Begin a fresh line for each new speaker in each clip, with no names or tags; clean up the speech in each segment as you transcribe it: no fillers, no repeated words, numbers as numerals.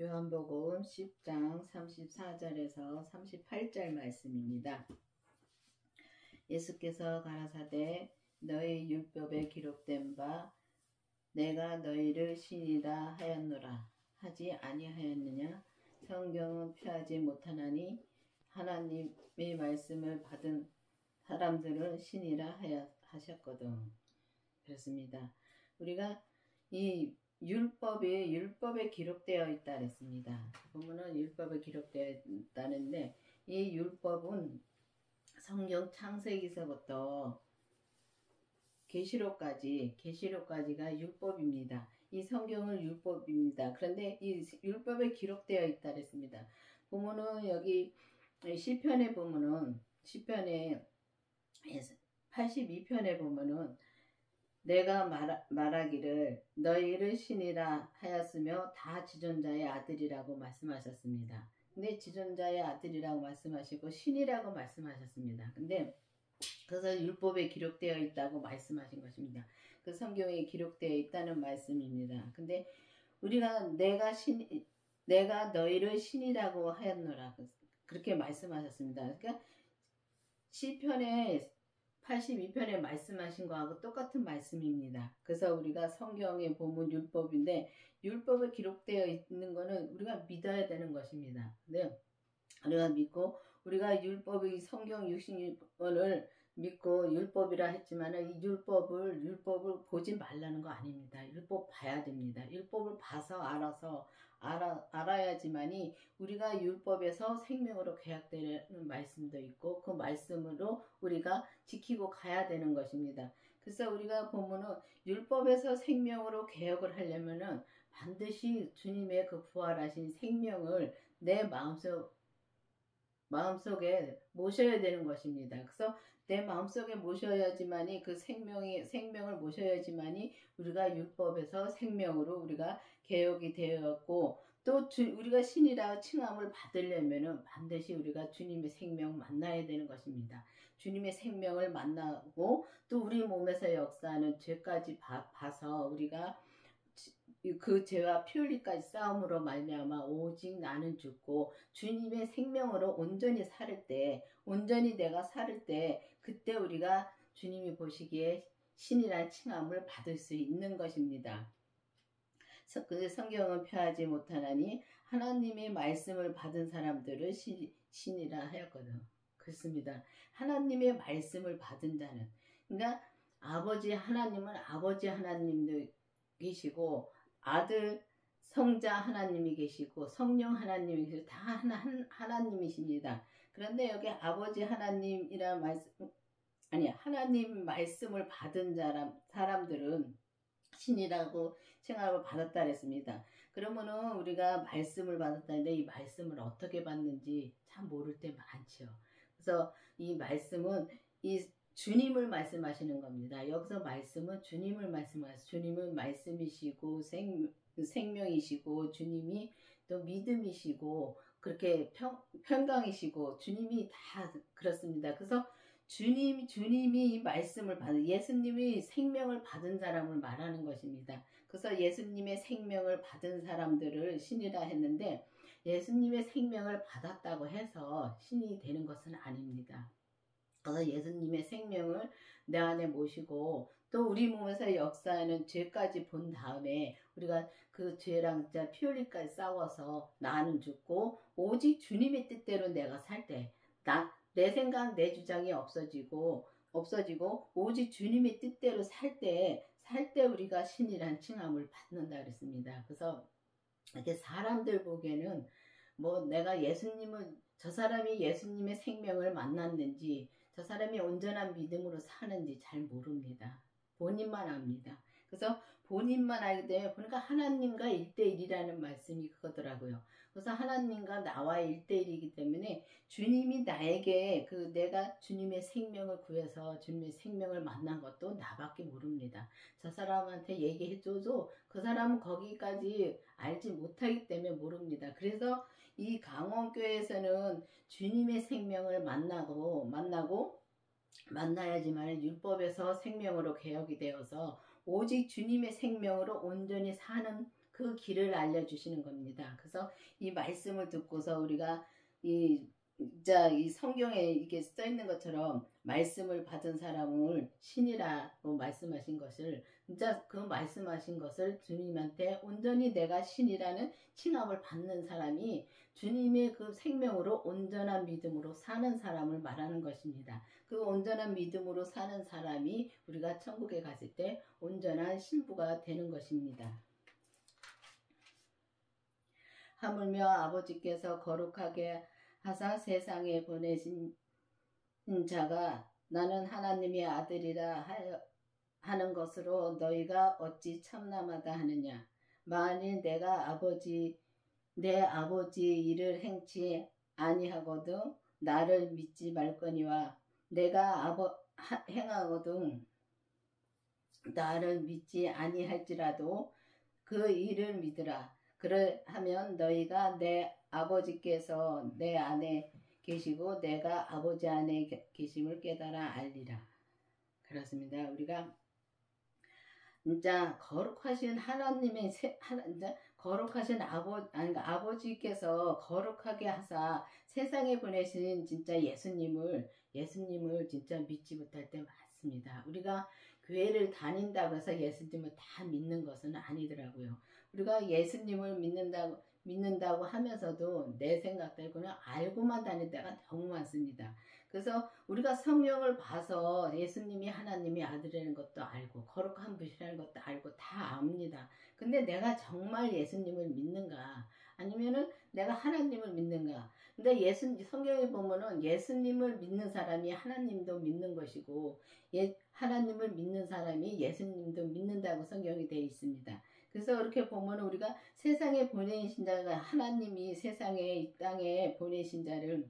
요한복음 10장 34절에서 38절 말씀입니다. 예수께서 가라사대 너희 율법에 기록된 바 내가 너희를 신이라 하였노라 하지 아니하였느냐. 성경은 폐하지 못하나니 하나님의 말씀을 받은 사람들을 신이라 하셨거든. 그렇습니다. 우리가 이 율법에 기록되어 있다 그랬습니다. 보면은 율법에 기록되어 있다는데 이 율법은 성경 창세기서부터 계시록까지가 율법입니다. 이 성경은 율법입니다. 그런데 이 율법에 기록되어 있다 그랬습니다. 보면은 여기 시편에 보면은 시편에 82편에 보면은 내가 말하기를 너희를 신이라 하였으며 다 지존자의 아들이라고 말씀하셨습니다. 근데 지존자의 아들이라고 말씀하시고 신이라고 말씀하셨습니다. 근데 그래서 율법에 기록되어 있다고 말씀하신 것입니다. 그 성경에 기록되어 있다는 말씀입니다. 근데 우리가 내가 너희를 신이라고 하였노라 그렇게 말씀하셨습니다. 그러니까 시편에 82편에 말씀하신 거하고 똑같은 말씀입니다. 그래서 우리가 성경에 보면 율법인데 율법에 기록되어 있는 거는 우리가 믿어야 되는 것입니다. 네. 우리가 믿고 우리가 율법의 성경 66권을 믿고 율법이라 했지만은 이 율법을 보지 말라는 거 아닙니다. 율법 봐야 됩니다. 율법을 봐서 알아야지만이 우리가 율법에서 생명으로 개혁되는 말씀도 있고 그 말씀으로 우리가 지키고 가야 되는 것입니다. 그래서 우리가 보면은 율법에서 생명으로 개혁을 하려면은 반드시 주님의 그 부활하신 생명을 내 마음속에 모셔야 되는 것입니다. 그래서 내 마음속에 모셔야지만이 그 생명을 모셔야지만이 우리가 율법에서 생명으로 우리가 개혁이 되었고 또 우리가 신이라 칭함을 받으려면은 반드시 우리가 주님의 생명 만나야 되는 것입니다. 주님의 생명을 만나고 또 우리 몸에서 역사하는 죄까지 봐서 우리가 그 죄와 피 흘리까지 싸움으로 말미암아 오직 나는 죽고 주님의 생명으로 온전히 내가 살을 때 그때 우리가 주님이 보시기에 신이란 칭함을 받을 수 있는 것입니다. 그 성경은 폐하지 못하나니 하나님의 말씀을 받은 사람들을 신이라 하였거든. 그렇습니다. 하나님의 말씀을 받은 자는 그러니까 하나님은 아버지 하나님도 계시고 아들 성자 하나님이 계시고 성령 하나님이 계시고 다 하나님이십니다. 그런데 여기 아버지 하나님이란 하나님 말씀을 받은 사람들은 신이라고 칭함을 받았다 그랬습니다. 그러면은 우리가 말씀을 받았다는데 이 말씀을 어떻게 받는지 참 모를 때 많죠. 그래서 이 말씀은 주님을 말씀하시는 겁니다. 여기서 말씀은 주님을 말씀하세요. 주님은 말씀이시고 생명이시고 주님이 또 믿음이시고 그렇게 평강이시고 주님이 다 그렇습니다. 그래서 주님이 이 말씀을 받은 예수님이 생명을 받은 사람을 말하는 것입니다. 그래서 예수님의 생명을 받은 사람들을 신이라 했는데 예수님의 생명을 받았다고 해서 신이 되는 것은 아닙니다. 그래서 예수님의 생명을 내 안에 모시고 또 우리 몸에서 역사하는 죄까지 본 다음에 우리가 그 죄랑 피 흘리까지 싸워서 나는 죽고 오직 주님의 뜻대로 내가 살 때 내 생각 내 주장이 없어지고 오직 주님의 뜻대로 살 때 우리가 신이란 칭함을 받는다 그랬습니다. 그래서 이렇게 사람들 보기에는 저 사람이 예수님의 생명을 만났는지 저 사람이 온전한 믿음으로 사는지 잘 모릅니다. 본인만 압니다. 그래서 본인만 알기 때문에 보니까 하나님과 1대1이라는 말씀이 그거더라고요. 그래서 하나님과 나와의 1대1이기 때문에 주님이 나에게 내가 주님의 생명을 구해서 주님의 생명을 만난 것도 나밖에 모릅니다. 저 사람한테 얘기해줘도 그 사람은 거기까지 알지 못하기 때문에 모릅니다. 그래서 이 강원교회에서는 주님의 생명을 만나야지만 율법에서 생명으로 개혁이 되어서 오직 주님의 생명으로 온전히 사는 그 길을 알려주시는 겁니다. 그래서 이 말씀을 듣고서 우리가 진짜 이 성경에 이렇게 써 있는 것처럼 말씀을 받은 사람을 신이라고 말씀하신 것을, 진짜 그 말씀하신 것을 주님한테 온전히 내가 신이라는 칭함을 받는 사람이 주님의 그 생명으로 온전한 믿음으로 사는 사람을 말하는 것입니다. 그 온전한 믿음으로 사는 사람이 우리가 천국에 갔을 때 온전한 신부가 되는 것입니다. 하물며 아버지께서 거룩하게 하사 세상에 보내신 자가 나는 하나님의 아들이라 하는 것으로 너희가 어찌 참남하다 하느냐. 만일 내가 내 아버지 일을 행치 아니하거든 나를 믿지 말거니와 내가 행하거든 나를 믿지 아니할지라도 그 일을 믿으라. 그러하면 너희가 내 아버지께서 내 안에 계시고 내가 아버지 안에 계심을 깨달아 알리라. 그렇습니다. 우리가 진짜 거룩하신 하나님의 거룩하신 아버지께서 거룩하게 하사 세상에 보내신 진짜 예수님을 진짜 믿지 못할 때 많습니다. 우리가 교회를 다닌다고 해서 예수님을 다 믿는 것은 아니더라고요. 우리가 예수님을 믿는다고 하면서도 내 생각대로는 알고만 다닐 때가 너무 많습니다. 그래서 우리가 성경을 봐서 예수님이 하나님의 아들이라는 것도 알고 거룩한 분이라는 것도 알고 다 압니다. 근데 내가 정말 예수님을 믿는가? 아니면은 내가 하나님을 믿는가? 근데 성경에 보면은 예수님을 믿는 사람이 하나님도 믿는 것이고 하나님을 믿는 사람이 예수님도 믿는다고 성경이 되어 있습니다. 그래서 이렇게 보면 우리가 세상에 보내신 자가 하나님이 세상에 이 땅에 보내신 자를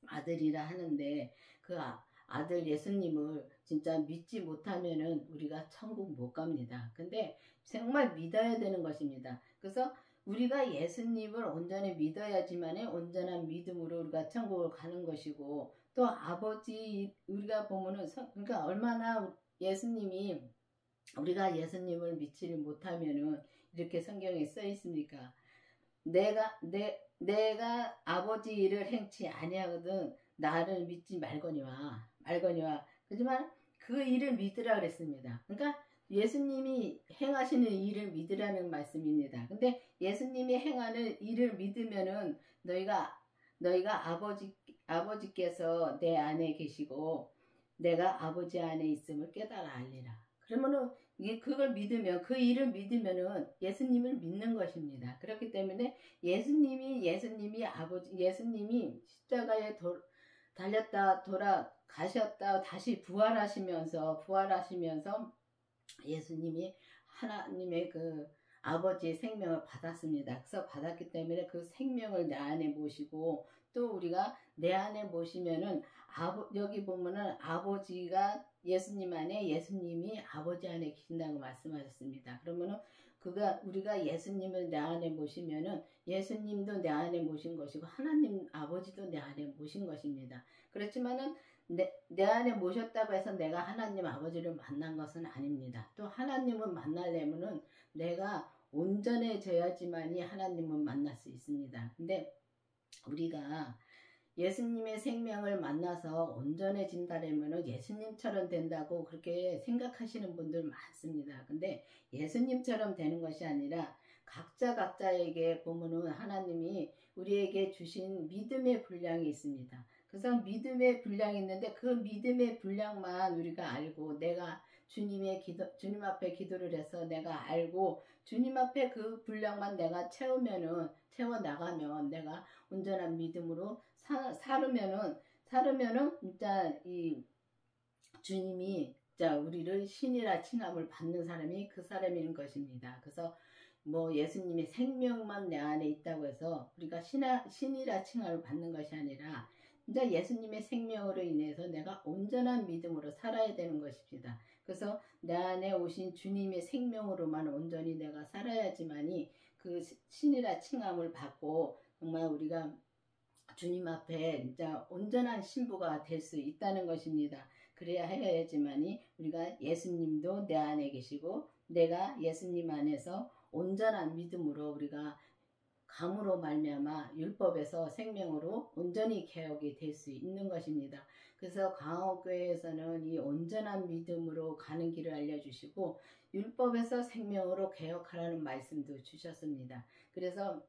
아들이라 하는데 그 아들 예수님을 진짜 믿지 못하면은 우리가 천국 못 갑니다. 근데 정말 믿어야 되는 것입니다. 그래서 우리가 예수님을 온전히 믿어야지만이 온전한 믿음으로 우리가 천국을 가는 것이고 또 아버지 우리가 보면은 그러니까 얼마나 우리가 예수님을 믿지를 못하면은 이렇게 성경에 써 있습니까? 내가 아버지 일을 행치 아니하거든 나를 믿지 말거니와 그렇지만 그 일을 믿으라 그랬습니다. 그러니까 예수님이 행하시는 일을 믿으라는 말씀입니다. 근데 예수님이 행하는 일을 믿으면은 너희가 아버지께서 내 안에 계시고 내가 아버지 안에 있음을 깨달아 알리라. 그러면은 그걸 믿으면 그 일을 믿으면은 예수님을 믿는 것입니다. 그렇기 때문에 예수님이 십자가에 달렸다 돌아가셨다 다시 부활하시면서 예수님이 하나님의 그 아버지의 생명을 받았습니다. 그래서 받았기 때문에 그 생명을 내 안에 모시고 또 우리가 내 안에 모시면은 여기 보면은 아버지가 예수님 안에 예수님이 아버지 안에 계신다고 말씀하셨습니다. 그러면은 우리가 예수님을 내 안에 모시면은 예수님도 내 안에 모신 것이고 하나님 아버지도 내 안에 모신 것입니다. 그렇지만은 내 안에 모셨다고 해서 내가 하나님 아버지를 만난 것은 아닙니다. 또 하나님을 만나려면은 내가 온전해져야지만이 하나님을 만날 수 있습니다. 근데 우리가 예수님의 생명을 만나서 온전해진다라면 예수님처럼 된다고 그렇게 생각하시는 분들 많습니다. 근데 예수님처럼 되는 것이 아니라 각자에게 보면은 하나님이 우리에게 주신 믿음의 분량이 있습니다. 그래서 믿음의 분량이 있는데 그 믿음의 분량만 우리가 알고 내가 주님 앞에 기도를 해서 내가 알고 주님 앞에 그 분량만 내가 채워 나가면 내가 온전한 믿음으로 살으면은 진짜 이 주님이 진짜 우리를 신이라 칭함을 받는 사람이 그 사람인 것입니다. 그래서 예수님의 생명만 내 안에 있다고 해서 우리가 신이라 칭함을 받는 것이 아니라 진짜 예수님의 생명으로 인해서 내가 온전한 믿음으로 살아야 되는 것입니다. 그래서 내 안에 오신 주님의 생명으로만 온전히 내가 살아야지만이 그 신이라 칭함을 받고 정말 우리가 주님 앞에 진짜 온전한 신부가 될 수 있다는 것입니다. 그래야 해야지만이 우리가 예수님도 내 안에 계시고 내가 예수님 안에서 온전한 믿음으로 우리가 감으로 말미암아 율법에서 생명으로 온전히 개혁이 될 수 있는 것입니다. 그래서 강옥교회에서는 이 온전한 믿음으로 가는 길을 알려주시고 율법에서 생명으로 개혁하라는 말씀도 주셨습니다. 그래서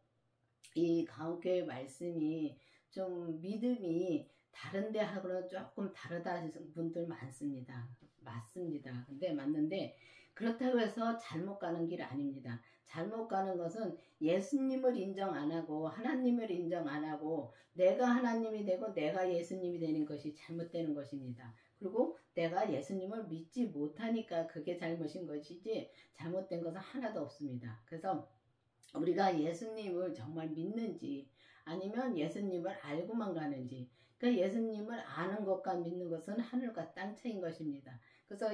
이 강옥교회 말씀이 좀 믿음이 다른데 하고는 조금 다르다는 분들 많습니다. 맞습니다. 근데 맞는데 그렇다고 해서 잘못 가는 길 아닙니다. 잘못 가는 것은 예수님을 인정 안 하고 하나님을 인정 안 하고 내가 하나님이 되고 내가 예수님이 되는 것이 잘못되는 것입니다. 그리고 내가 예수님을 믿지 못하니까 그게 잘못인 것이지 잘못된 것은 하나도 없습니다. 그래서 우리가 예수님을 정말 믿는지 아니면 예수님을 알고만 가는지 그 예수님을 아는 것과 믿는 것은 하늘과 땅 차이인 것입니다. 그래서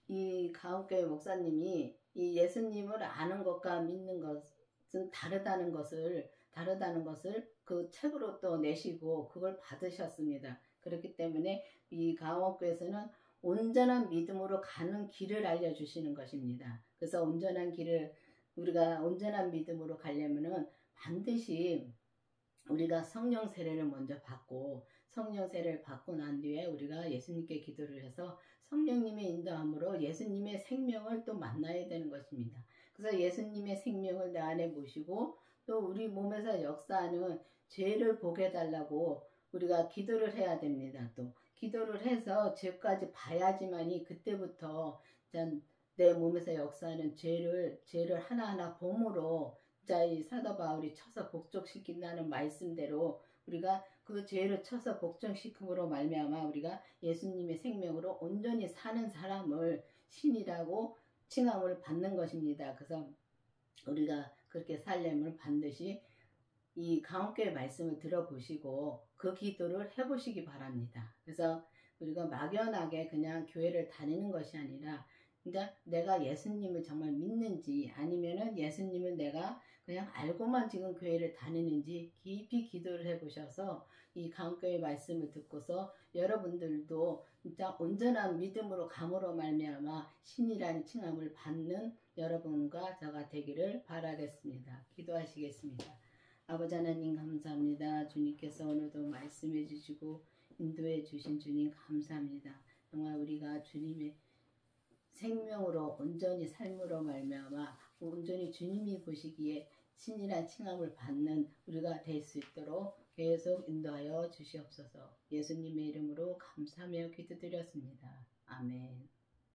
이 가옥교회 목사님이 이 예수님을 아는 것과 믿는 것은 다르다는 것을 그 책으로 또 내시고 그걸 받으셨습니다. 그렇기 때문에 이 가옥교회에서는 온전한 믿음으로 가는 길을 알려주시는 것입니다. 그래서 우리가 온전한 믿음으로 가려면은 반드시 우리가 성령 세례를 먼저 받고 성령 세례를 받고 난 뒤에 우리가 예수님께 기도를 해서 성령님의 인도함으로 예수님의 생명을 또 만나야 되는 것입니다. 그래서 예수님의 생명을 내 안에 모시고 또 우리 몸에서 역사하는 죄를 보게 해달라고 우리가 기도를 해야 됩니다. 또 기도를 해서 죄까지 봐야지만이 그때부터 내 몸에서 역사하는 죄를 하나하나 봄으로 이 사도 바울이 쳐서 복종시킨다는 말씀대로 우리가 그 죄를 쳐서 복종시킴으로 말미암아 우리가 예수님의 생명으로 온전히 사는 사람을 신이라고 칭함을 받는 것입니다. 그래서 우리가 그렇게 살려면 반드시 이 강옥교회 말씀을 들어보시고 그 기도를 해보시기 바랍니다. 그래서 우리가 막연하게 그냥 교회를 다니는 것이 아니라 그러니까 내가 예수님을 정말 믿는지 아니면은 예수님을 내가 그냥 알고만 지금 교회를 다니는지 깊이 기도를 해보셔서 이 강교회 말씀을 듣고서 여러분들도 진짜 온전한 믿음으로 감으로 말미암아 신이라는 칭함을 받는 여러분과 저가 되기를 바라겠습니다. 기도하시겠습니다. 아버지 하나님 감사합니다. 주님께서 오늘도 말씀해 주시고 인도해 주신 주님 감사합니다. 정말 우리가 주님의 생명으로 온전히 삶으로 말미암아 온전히 주님이 보시기에 신이란 칭함을 받는 우리가 될 수 있도록 계속 인도하여 주시옵소서. 예수님의 이름으로 감사하며 기도드렸습니다. 아멘.